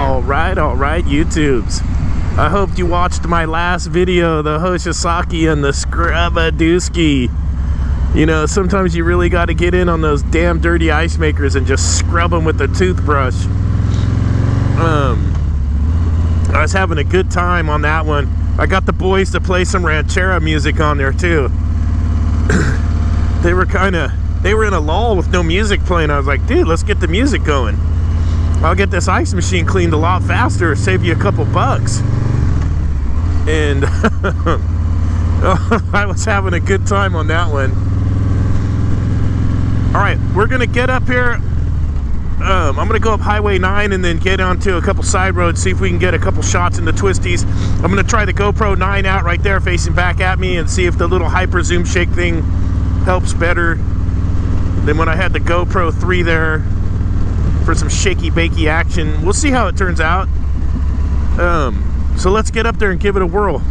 All right, YouTubes. I hope you watched my last video, the H.V.A.C and the Scrub-a-Dooski. You know, sometimes you really got to get in on those damn dirty ice makers and just scrub them with the toothbrush. I was having a good time on that one. I got the boys to play some ranchera music on there too. They were in a lull with no music playing. I was like, dude, let's get the music going. I'll get this ice machine cleaned a lot faster, save you a couple bucks. And I was having a good time on that one. All right, we're gonna get up here. I'm gonna go up Highway 9 and then get onto a couple side roads, see if we can get a couple shots in the twisties. I'm gonna try the GoPro 9 out right there facing back at me and see if the little hyper zoom shake thing helps better than when I had the GoPro 3 there for some shaky bakey action. We'll see how it turns out. So let's get up there and give it a whirl.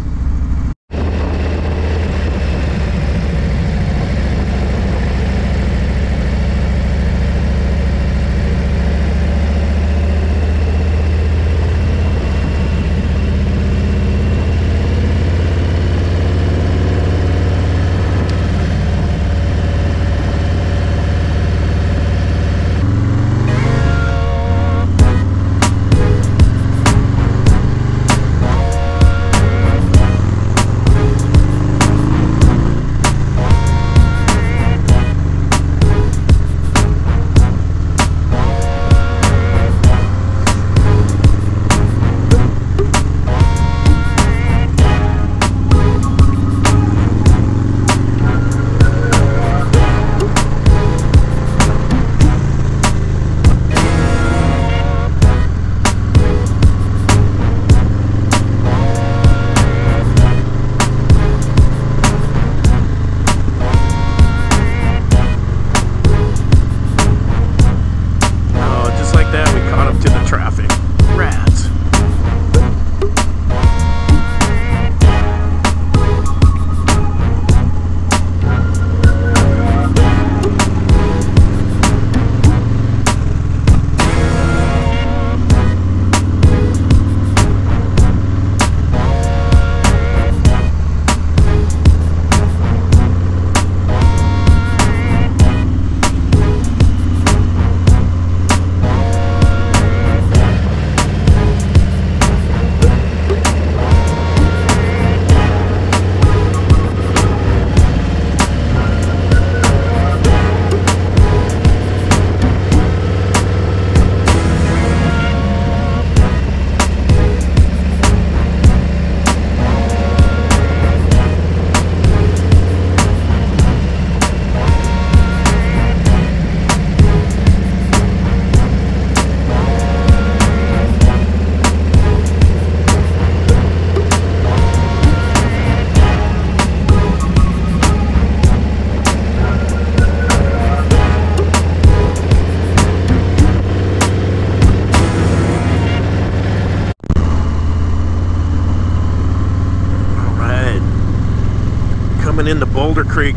Into Boulder Creek.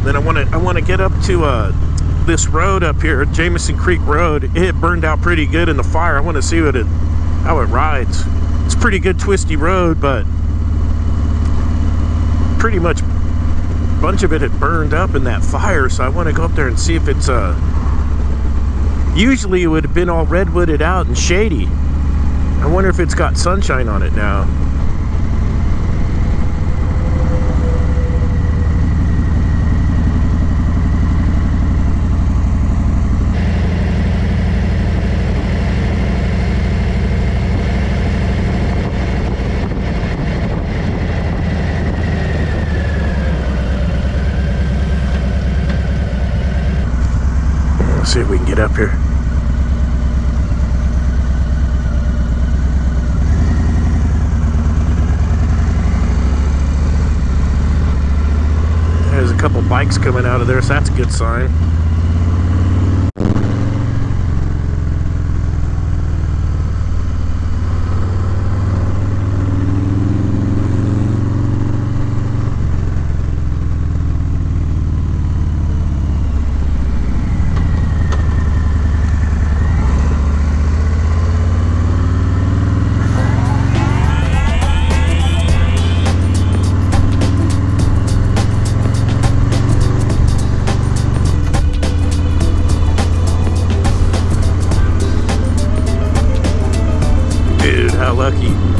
Then I want to get up to this road up here, Jamison Creek Rd. It burned out pretty good in the fire. I want to see how it rides. It's a pretty good twisty road, but pretty much a bunch of it had burned up in that fire, so I want to go up there and see if it's usually it would have been all redwooded out and shady. I wonder if it's got sunshine on it now. See if we can get up here. There's a couple bikes coming out of there, so that's a good sign. lucky.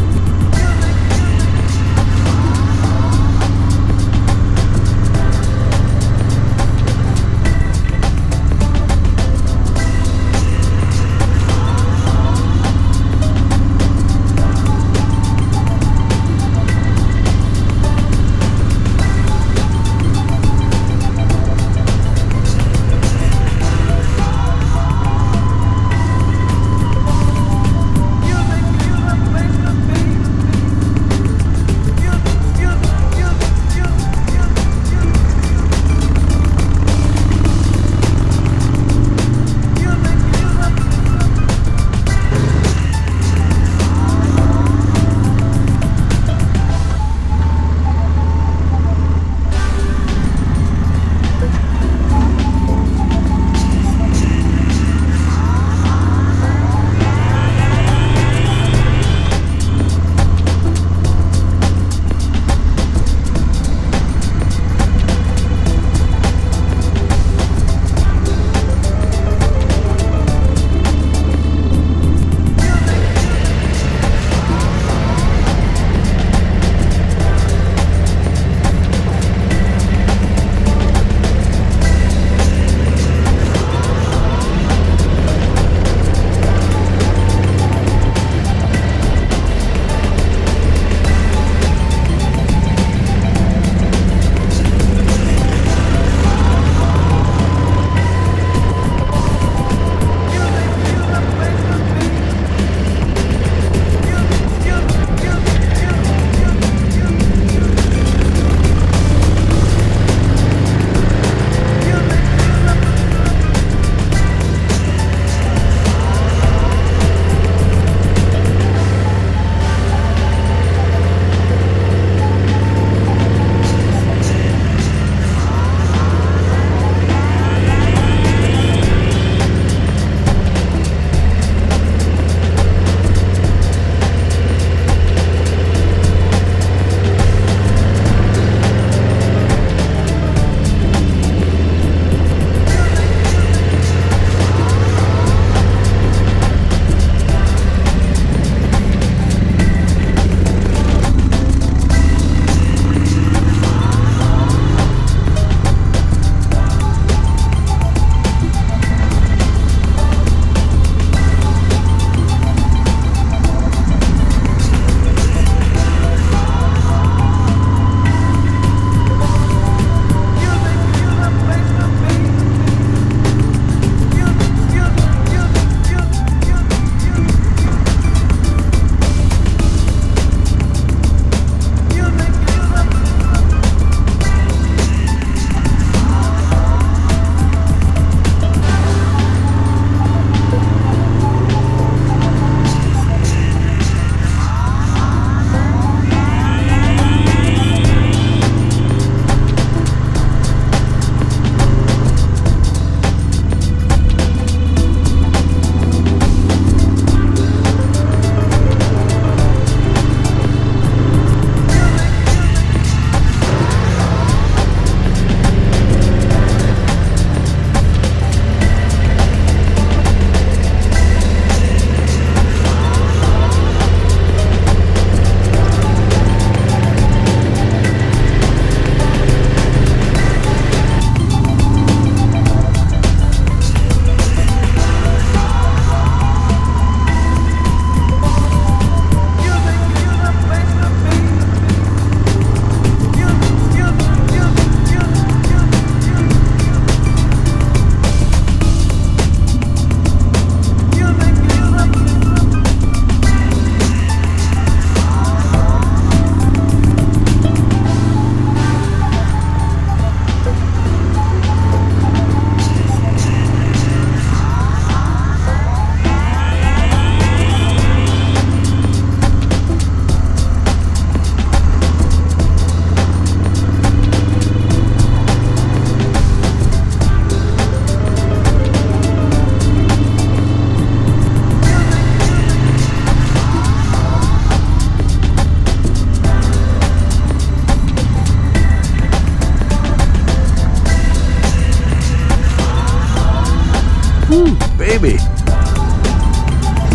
Woo, baby.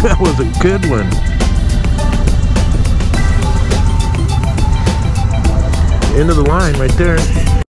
That was a good one. End of the line right there.